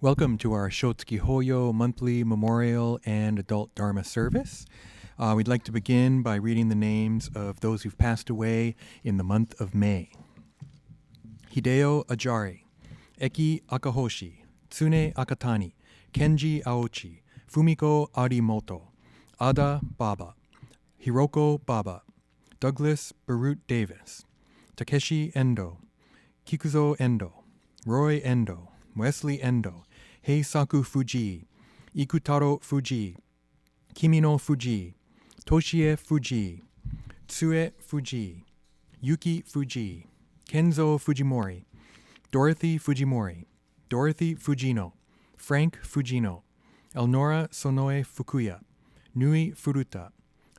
Welcome to our Shotsuki Hoyo monthly memorial and adult Dharma service. We'd like to begin by reading the names of those who've passed away in the month of May. Hideo Ajari, Eki Akahoshi, Tsune Akatani, Kenji Aochi, Fumiko Arimoto, Ada Baba, Hiroko Baba, Douglas Barut Davis, Takeshi Endo, Kikuzo Endo, Roy Endo, Wesley Endo, Heisaku Fuji, Ikutaro Fuji, Kimino Fuji, Toshie Fuji, Tsue Fuji, Yuki Fuji, Kenzo Fujimori, Dorothy Fujimori, Dorothy Fujino, Frank Fujino, Elnora Sonoe Fukuya, Nui Furuta,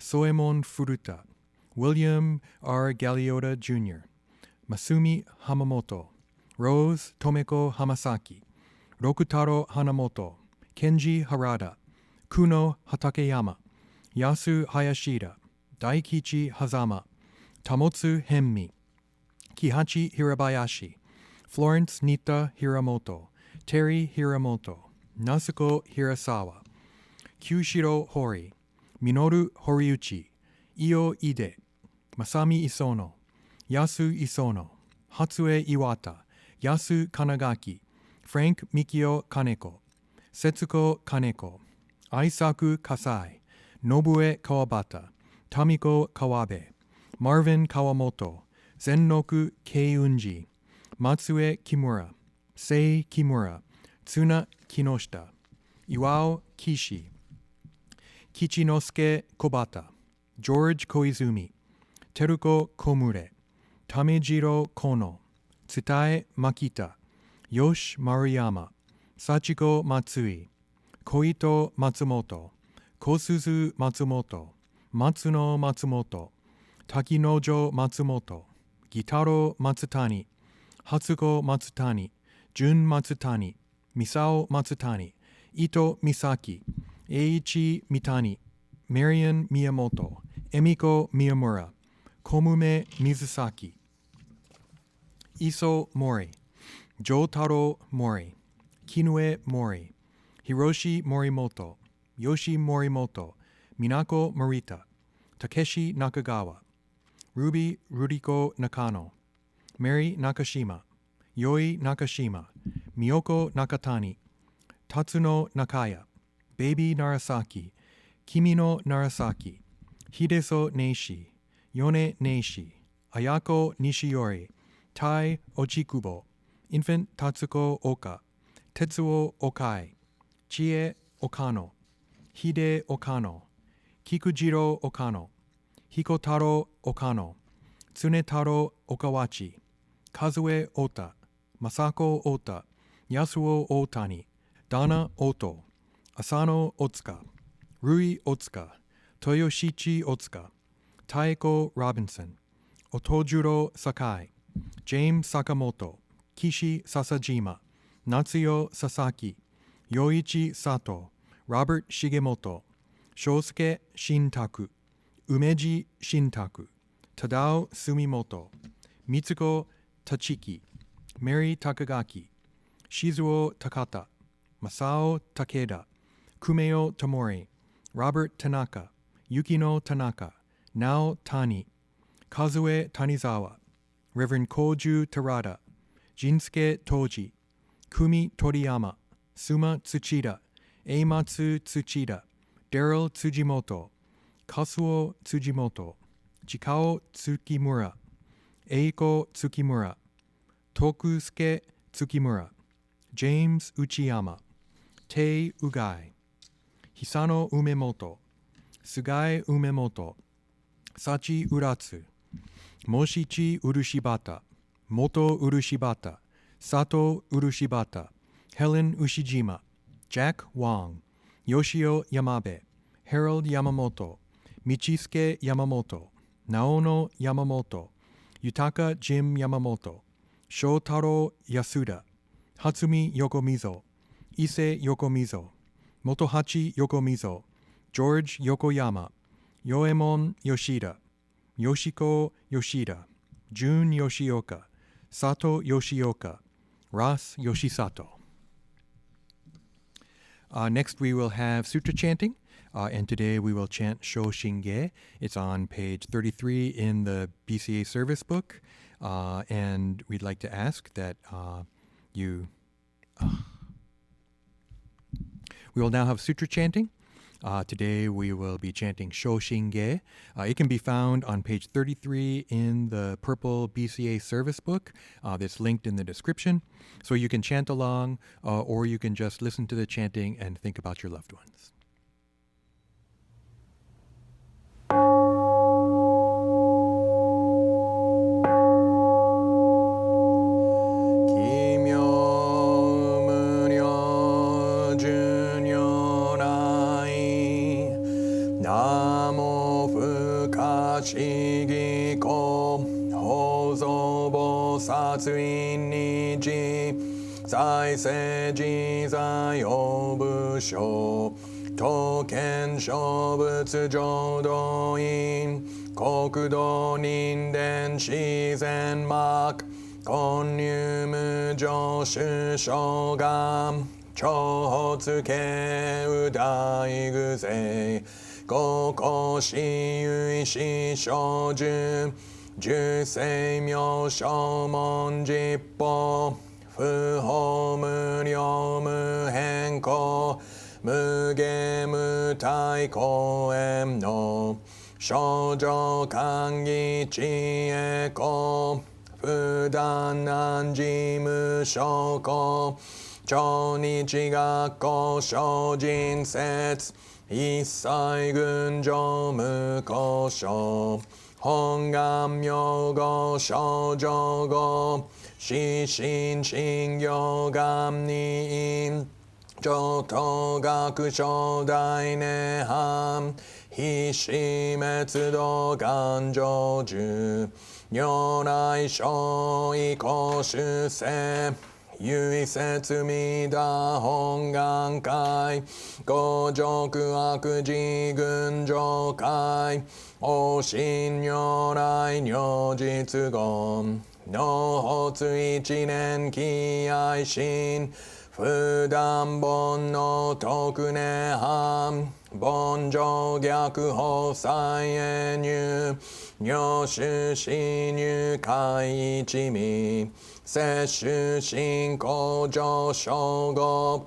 Soemon Furuta, William R. Galeota Jr., Masumi Hamamoto, Rose Tomeko Hamasaki, Rokutaro Hanamoto, Kenji Harada, Kuno Hatakeyama, Yasu Hayashida, Daikichi Hazama, Tamotsu Henmi, Kihachi Hirabayashi, Florence Nita Hiramoto, Terry Hiramoto, Nasuko Hirasawa, Kyushiro Hori, Minoru Horiuchi, Io Ide, Masami Isono, Yasu Isono, Hatsue Iwata, Yasu Kanagaki, Frank Mikio Kaneko, Setsuko Kaneko, Aisaku Kasai, Nobue Kawabata, Tamiko Kawabe, Marvin Kawamoto, Zennoku Keiunji, Matsue Kimura, Sei Kimura, Tsuna Kinoshita, Iwao Kishi, Kichinosuke Kobata, George Koizumi, Teruko Komure, Tamejiro Kono, Tsutae Makita, Yosh Maruyama, Sachiko Matsui, Koito Matsumoto, Kosuzu Matsumoto, Matsuno Matsumoto, Takinojo Matsumoto, Gitaro Matsutani, Hatsuko Matsutani, Jun Matsutani, Misao Matsutani, Ito Misaki, Eiichi Mitani, Marion Miyamoto, Emiko Miyamura, Komume Mizusaki, Iso Mori, Jotaro Mori, Kinue Mori, Hiroshi Morimoto, Yoshi Morimoto, Minako Morita, Takeshi Nakagawa, Ruby Ruriko Nakano, Mary Nakashima, Yoi Nakashima, Miyoko Nakatani, Tatsuno Nakaya, Baby Narasaki, Kimino Narasaki, Hideso Neishi, Yone Neishi, Ayako Nishiori, Tai Ochikubo, Infant Tatsuko Oka, Tetsuo Okai, Chie Okano, Hide Okano, Kikujiro Okano, Hikotaro Okano, Tsunetaro Okawachi, Kazue Ota, Masako Ota, Yasuo Otani, Dana Oto, Asano Otsuka, Rui Otsuka, Toyoshichi Otsuka, Taeko Robinson, Otojuro Sakai, James Sakamoto, Kishi Sasajima, Natsuyo Sasaki, Yoichi Sato, Robert Shigemoto, Shosuke Shintaku, Umeji Shintaku, Tadao Sumimoto, Mitsuko Tachiki, Mary Takagaki, Shizuo Takata, Masao Takeda, Kumeo Tamori, Robert Tanaka, Yukino Tanaka, Nao Tani, Kazue Tanizawa, Reverend Koju Terada, Jinsuke Toji, Kumi Toriyama, Suma Tsuchida, Eimatsu Tsuchida, Daryl Tsujimoto, Kasuo Tsujimoto, Chikao Tsukimura, Eiko Tsukimura, Tokusuke Tsukimura, James Uchiyama, Tei Ugai, Hisano Umemoto, Sugai Umemoto, Sachi Uratsu, Moshichi Urushibata, Moto Urushibata, Sato Urushibata, Helen Ushijima, Jack Wang, Yoshio Yamabe, Harold Yamamoto, Michisuke Yamamoto, Naono Yamamoto, Yutaka Jim Yamamoto, Shotaro Yasuda, Hatsumi Yokomizo, Ise Yokomizo, Motohachi Yokomizo, George Yokoyama, Yoemon Yoshida, Yoshiko Yoshida, Jun Yoshioka, Sato Yoshioka, Ras Yoshisato. Next, we will have Sutra chanting, and today we will chant Shoshinge. It's on page 33 in the BCA service book, and we'd like to ask that you... We will now have Sutra chanting. Today we will be chanting Shoshinge. It can be found on page 33 in the purple BCA service book that's linked in the description. So you can chant along, or you can just listen to the chanting and think about your loved ones. Sai se ji zai o bu shou Token shou butsu jodo in Kokudo ninden shizen mak Konnyu mujo shu shogan Chohotsuke udai guzei Koko shi yui shi shouju Jusei myo shomon jippo Fu ho mu ryo mu hen ko mu ge mu tai ko em no shoujo kangi chi e ko fu dan nan ji mu shoko chou nichi gakko shoujin setsu issai gunjo mu ko shou Hongam Yogo Shoujo Go Shishin Shingyo Gam Ni Joto Gaku Shodai Neham Hishimetsu Do Ganjo Ju Nyorai Shoi Koshu Se Yui Setsu Mida Hongan Kai Gojoku Akuji Gunjo Kai Oshin Nyorai Nyojitsu Gon No Hotsu Ichinen Ki Aishin Fudan Bon no Tokune Ham Bonjo Gyaku Hosai Enyu Nyoshu Shinyu Kai Ichimi Seshu Shinko Joshogo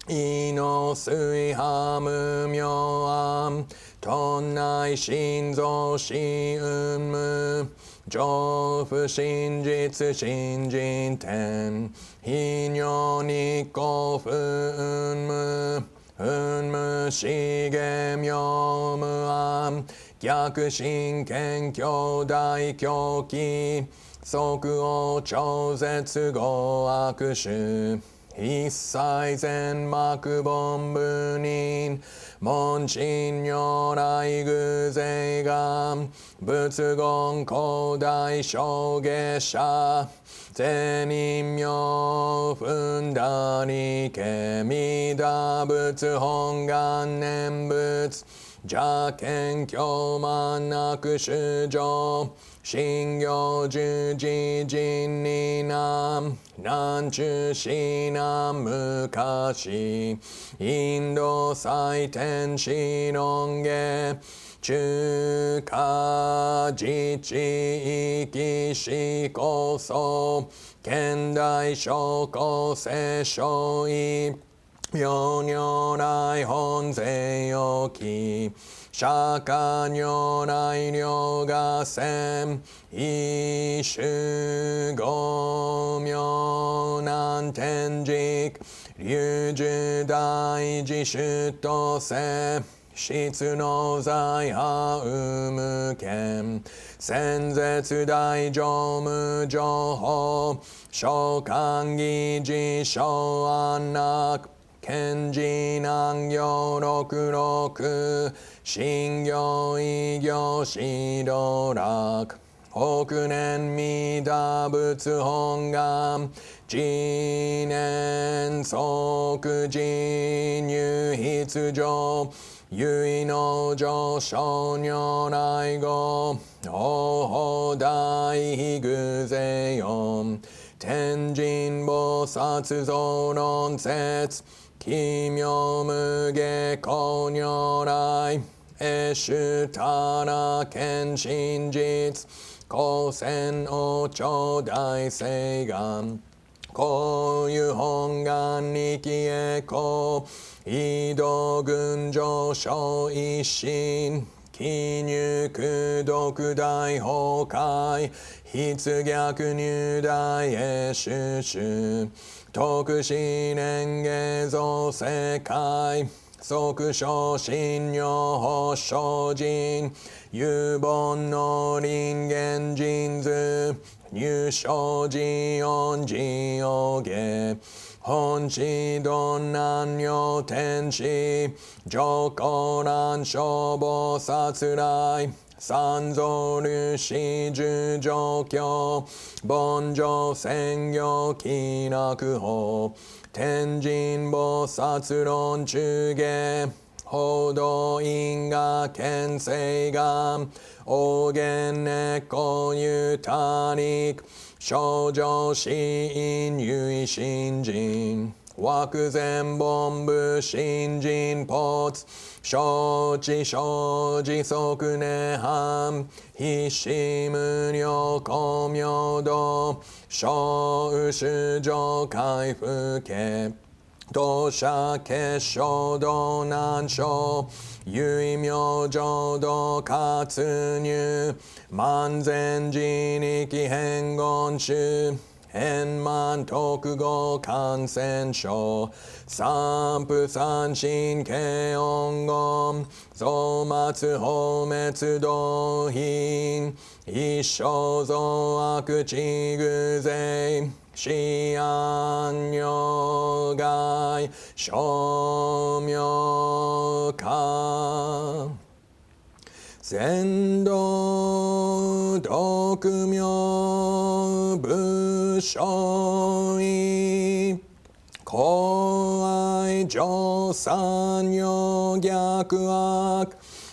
Ino Sui Hamu Myoam Tonnai Shinzo Shi Unmu Jofu Shinjitsu Shinjin Ten Hinyo Nikko Fu Unmu Unmu Shige Myomu Am Gyaku Shinken Kyodai Kyoki Soku o Chouzetsu go Akushu Issai zen maku bonbu nin Monshin nyorai guzei ga Butsu gon kodai shogesha Zenin myo fundari ke Mida butsu hongan nenbutsu Jaken kyoman akushujo Shingyo juji jin ni nam Nanchu shinam mukashi Indo saiten shironge Chuka jichi iki shikoso Kendai shoko se shoi Myonyorai honzei yoki Shaka nyorai ryoga sem Ishu go myonan tenjik Ryuju daiji shuto se Shitsu no zai ha umuken Senzetsu daijo mu joho Shokangi ji shoanak Kenji nang yo roku roku Shingyo igyo shidorak Hokunen mida butsu hongam Jinen soku jinyu hitsujo Yui no jo shonyorai go Oho dai higuzeyon Tenjin bosatsu zonon setsu 奇妙無下古如来エシュタラ見真実光線王朝大誓願こういう本願力へこう移動群上昇一心記入苦毒大崩壊筆逆入大へ収集特殊年下造世界即小信用保証人有本の人間人図入生寺音寺王下本地ど南洋天使上皇乱消防殺来三蔵律師十条教凡上専業気楽法天神菩薩論中下報道因果見性願応言根っ有他力症状死因唯心人惑前本部新人ポツ承知生じ即涅槃必死無量光明道小宇上回復家同社結晶道難所唯名浄土活入万全自力変言種円満特語感染症三不三神軽音言増末放滅道品一生増悪地偶税死安如害称名化先道独名武将意公愛上三世逆悪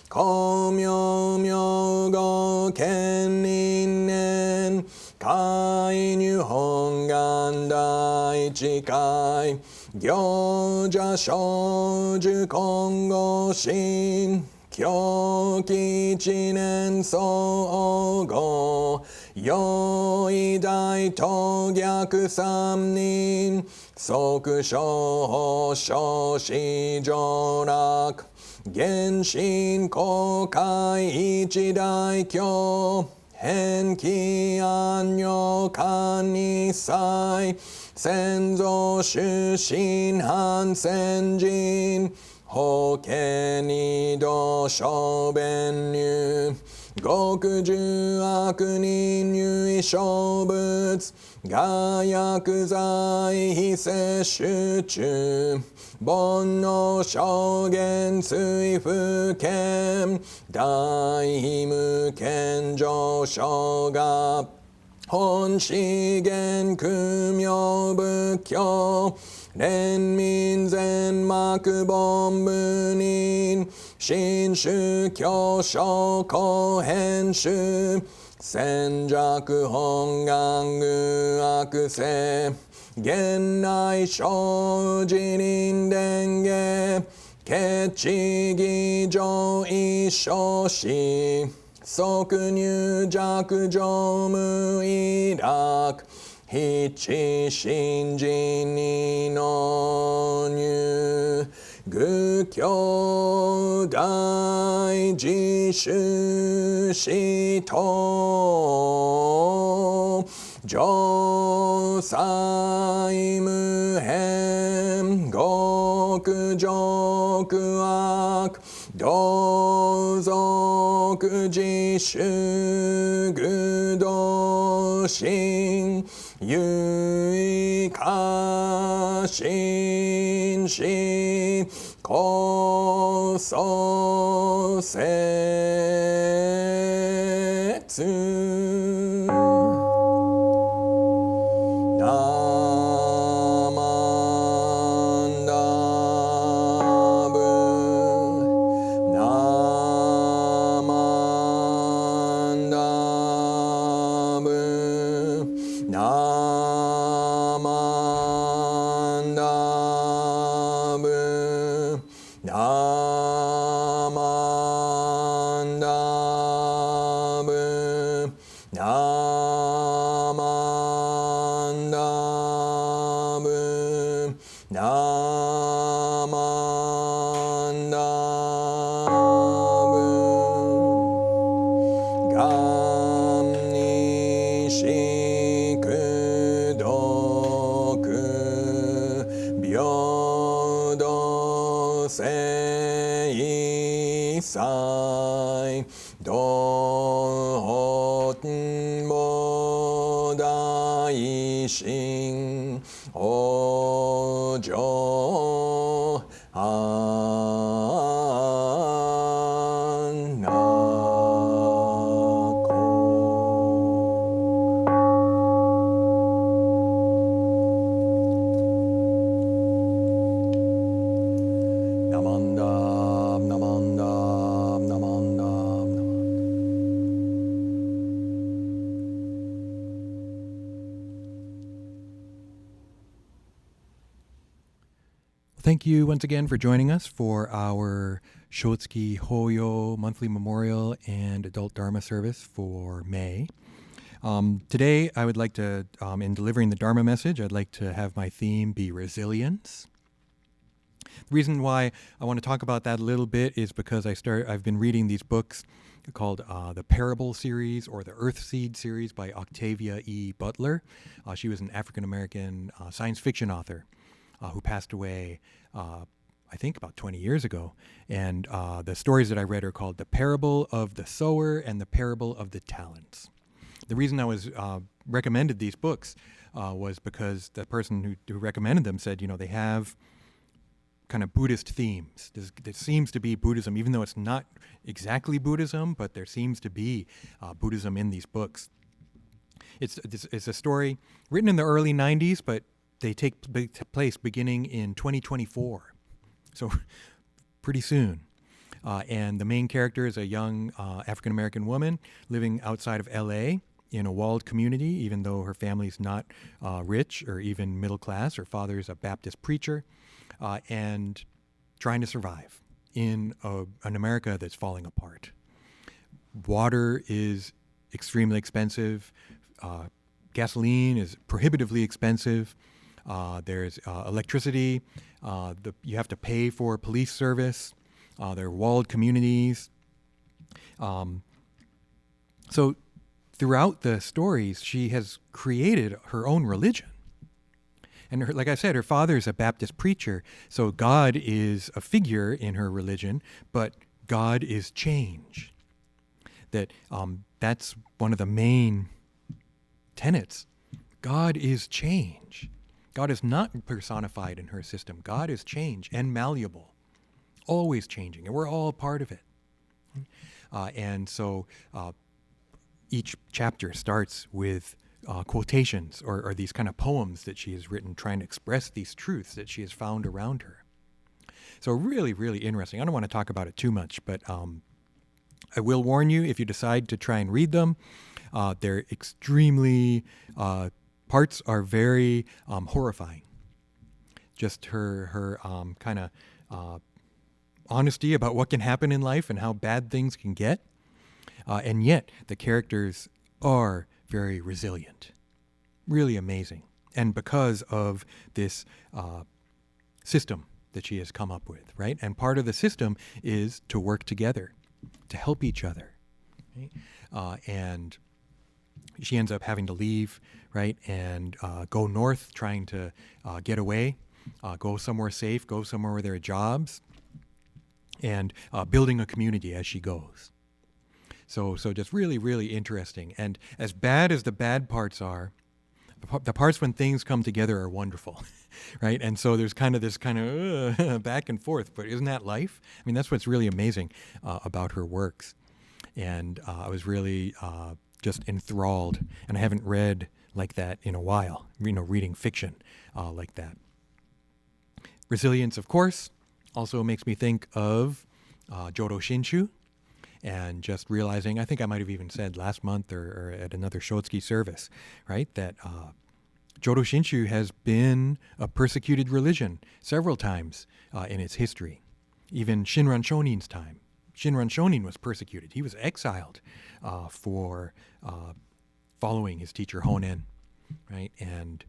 公明明語権人年海入本願大智慧行者少女今後心狂気一年総合用意大と逆三人即小法小子上楽原神公開一大教変気安女官に祭先祖出身反先人法家二度小便入極重悪人入小物害薬剤非摂取中煩悩証言追不見大無権上昇が本資源空妙仏教連民全幕本部人新宗教商工編集戦弱本願具悪性現内生自人伝下決知義上一生死即入弱上無意楽必知信心にの入愚教大自主死と上祭無変極上悪同族自主愚道心唯過信しこそ説ナマンダブ Namandabu Gamni Shikudoku Byodo Seisai Dohoten Bodai Shin Ojo Namandam, namandam, namandam, Thank you once again for joining us for our Shotsuki Hoyo monthly memorial and adult Dharma service for May. Today, I would like to, in delivering the Dharma message, I'd like to have my theme be resilience. The reason why I want to talk about that a little bit is because I've been reading these books called the Parable series or the Earth Seed series by Octavia E. Butler. She was an African-American science fiction author who passed away, I think, about 20 years ago. And the stories that I read are called The Parable of the Sower and The Parable of the Talents. The reason I was recommended these books was because the person who recommended them said, they have kind of Buddhist themes. There seems to be Buddhism, even though it's not exactly Buddhism, but there seems to be Buddhism in these books. It's a story written in the early 90s, but they take place beginning in 2024, so pretty soon. And the main character is a young African-American woman living outside of LA in a walled community, even though her family's not rich or even middle class. Her father's a Baptist preacher, and trying to survive in an America that's falling apart. Water is extremely expensive. Gasoline is prohibitively expensive. There's electricity. You have to pay for police service. There are walled communities. So throughout the stories, she has created her own religion. And like I said, her father is a Baptist preacher, so God is a figure in her religion, but God is change. That's one of the main tenets. God is change. God is not personified in her system. God is change and malleable, always changing, and we're all a part of it. And so each chapter starts with quotations or these kind of poems that she has written trying to express these truths that she has found around her. So really, really interesting. I don't want to talk about it too much, but I will warn you, if you decide to try and read them, they're extremely, parts are very horrifying. Just her kind of honesty about what can happen in life and how bad things can get. And yet the characters are very resilient, really amazing. And because of this system that she has come up with, right? And part of the system is to work together, to help each other, right? And she ends up having to leave, right? And go north, trying to get away, go somewhere safe, go somewhere where there are jobs, and building a community as she goes. So just really, really interesting. And as bad as the bad parts are, the parts when things come together are wonderful, right? And so there's kind of this back and forth, but isn't that life? I mean, that's what's really amazing about her works. And I was really just enthralled, and I haven't read like that in a while, reading fiction like that. Resilience, of course, also makes me think of Jodo Shinshu, and just realizing, I think I might have even said last month or at another Shotsuki service, right, that Jodo Shinshu has been a persecuted religion several times in its history. Even Shinran Shonin's time. Shinran Shonin was persecuted. He was exiled for following his teacher Honen. right? And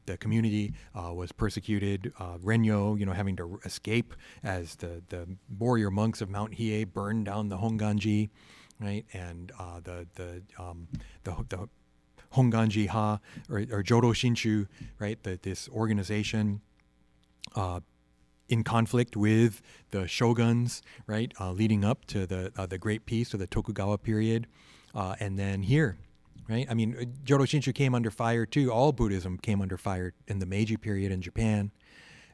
the community was persecuted. Renyo, having to escape as the warrior monks of Mount Hiei burned down the Honganji, right? And the Honganji Ha or Jodo Shinshu, right? This organization in conflict with the shoguns, right? Leading up to the Great Peace or the Tokugawa period, and then here. Right? I mean, Jodo Shinshu came under fire too. All Buddhism came under fire in the Meiji period in Japan,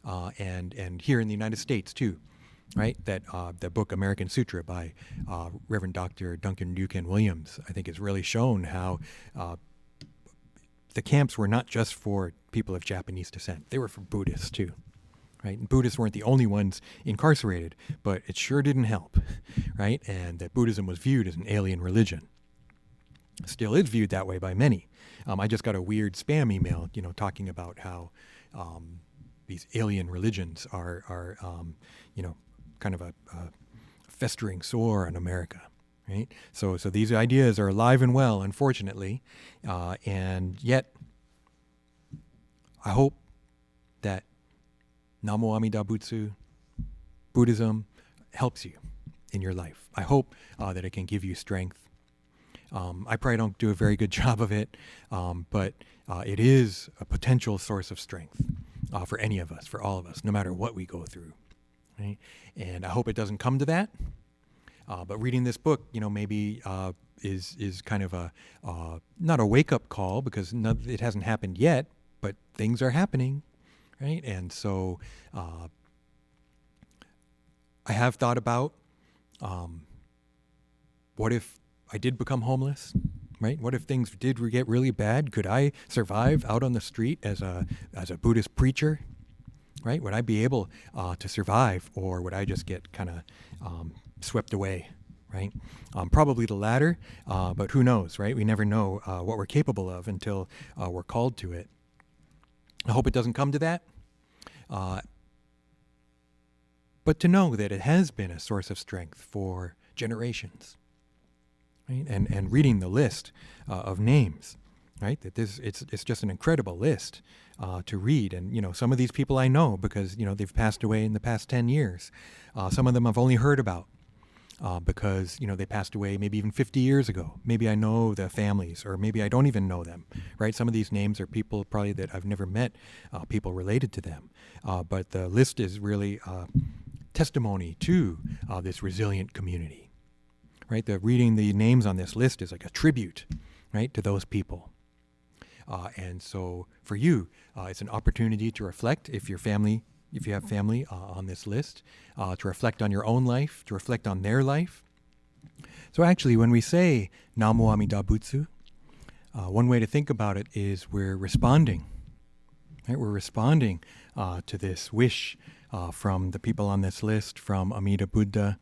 and here in the United States too. Right? That the book American Sutra by Reverend Dr. Duncan Ducan Williams, I think, has really shown how the camps were not just for people of Japanese descent; they were for Buddhists too. Right? And Buddhists weren't the only ones incarcerated, but it sure didn't help. Right? And that Buddhism was viewed as an alien religion. Still is viewed that way by many. I just got a weird spam email, talking about how these alien religions are kind of a festering sore in America, right? So these ideas are alive and well, unfortunately, and yet I hope that Namo Amida Butsu, Buddhism, helps you in your life. I hope that it can give you strength. I probably don't do a very good job of it, but it is a potential source of strength for any of us, for all of us, no matter what we go through. Right? And I hope it doesn't come to that. But reading this book, maybe is kind of a not a wake-up call, because it hasn't happened yet, but things are happening, right? And so I have thought about what if I did become homeless, right? What if things did get really bad? Could I survive out on the street as a Buddhist preacher, right? Would I be able to survive, or would I just get kind of swept away, right? Probably the latter, but who knows, right? We never know what we're capable of until we're called to it. I hope it doesn't come to that. But to know that it has been a source of strength for generations. Right? And reading the list of names, right? That it's just an incredible list to read. And some of these people I know because they've passed away in the past 10 years. Some of them I've only heard about because they passed away maybe even 50 years ago. Maybe I know the families, or maybe I don't even know them. Right? Some of these names are people probably that I've never met, people related to them. But the list is really testimony to this resilient community. Right, reading the names on this list is like a tribute, right, to those people. And so for you, it's an opportunity to reflect if you have family on this list, to reflect on your own life, to reflect on their life. So actually, when we say Namo Amida Butsu, one way to think about it is we're responding. Right? We're responding to this wish from the people on this list, from Amida Buddha,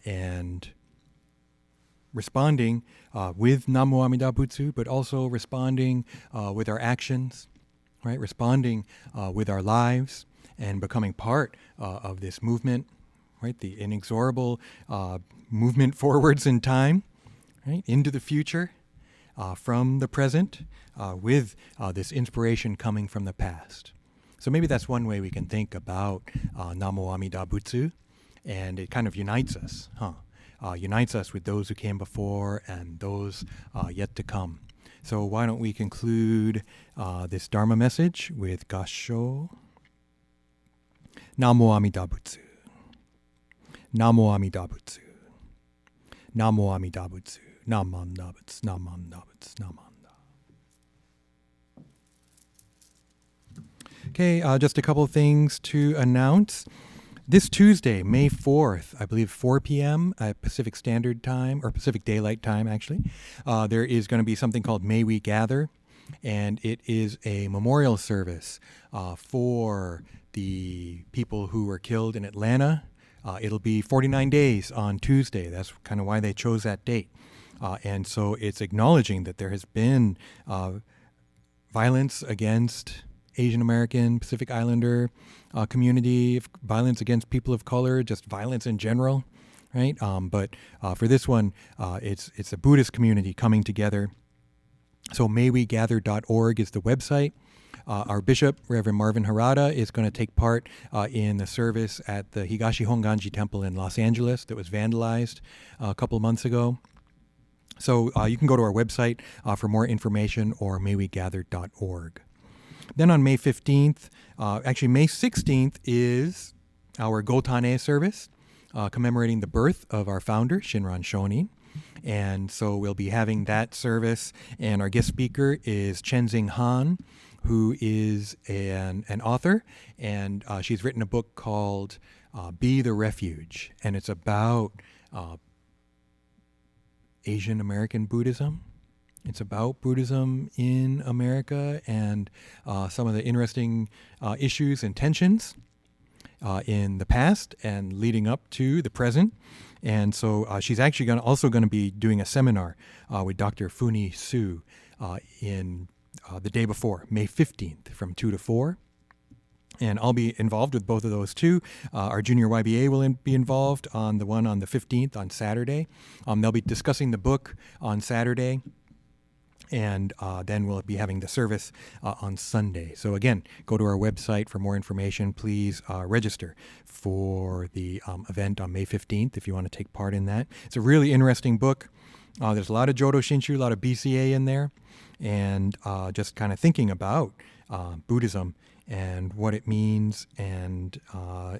and responding with Namo Amida Butsu, but also responding with our actions, right? Responding with our lives and becoming part of this movement, right? The inexorable movement forwards in time, right? Into the future, from the present, with this inspiration coming from the past. So maybe that's one way we can think about Namo Amida Butsu, and it kind of unites us, unites us with those who came before and those yet to come. So why don't we conclude this Dharma message with Gassho. Namo Amida Butsu. Namo Amida Butsu. Namo Amida Butsu. Namanda Butsu. Namanda Butsu. Namanda. Okay, just a couple of things to announce. This Tuesday, May 4th, I believe 4 p.m. at Pacific Standard Time, or Pacific Daylight Time, actually, there is going to be something called May We Gather, and it is a memorial service for the people who were killed in Atlanta. It'll be 49 days on Tuesday. That's kind of why they chose that date. And so it's acknowledging that there has been violence against Asian American, Pacific Islander community, violence against people of color, just violence in general, right? But for this one, it's a Buddhist community coming together So maywegather.org is the website. Our bishop, Reverend Marvin Harada, is going to take part in the service at the Higashi Honganji Temple in Los Angeles that was vandalized a couple of months ago. So you can go to our website for more information, or maywegather.org. Then on May 15th, actually May 16th, is our Gotane service commemorating the birth of our founder, Shinran Shonin. And so we'll be having that service, and our guest speaker is Chenzing Han, who is an author, and she's written a book called Be the Refuge, and it's about Asian American Buddhism. It's about Buddhism in America and some of the interesting issues and tensions in the past and leading up to the present. And so she's actually also going to be doing a seminar with Dr. Funi Su in the day before, May 15th, from 2 to 4. And I'll be involved with both of those too. Our junior YBA will be involved on the one on the 15th, on Saturday. They'll be discussing the book on Saturday. And then we'll be having the service on Sunday. So again, go to our website for more information. Please register for the event on May 15th if you want to take part in that. It's a really interesting book. There's a lot of Jodo Shinshu, a lot of BCA in there, and just kind of thinking about Buddhism and what it means, and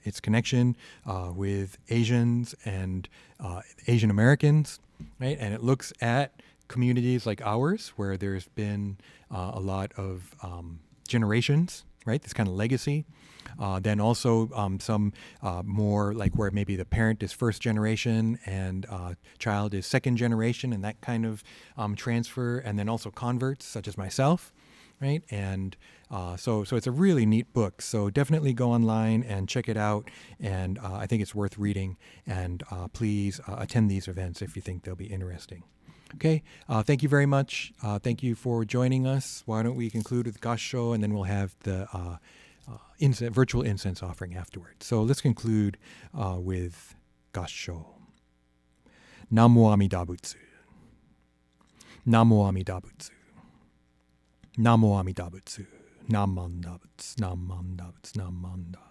its connection with Asians and Asian Americans, right? And it looks at communities like ours, where there's been a lot of generations, right? This kind of legacy. Then also some more like where maybe the parent is first generation and child is second generation, and that kind of transfer. And then also converts, such as myself, right? And so it's a really neat book. So definitely go online and check it out. And I think it's worth reading. And please attend these events if you think they'll be interesting. Okay, thank you very much. Thank you for joining us. Why don't we conclude with Gassho, and then we'll have the virtual incense offering afterwards. So let's conclude with Gassho. Namo Amida Butsu. Namo Amida Butsu. Namo Amida Butsu. Namanda Butsu. Namanda Butsu. Namanda.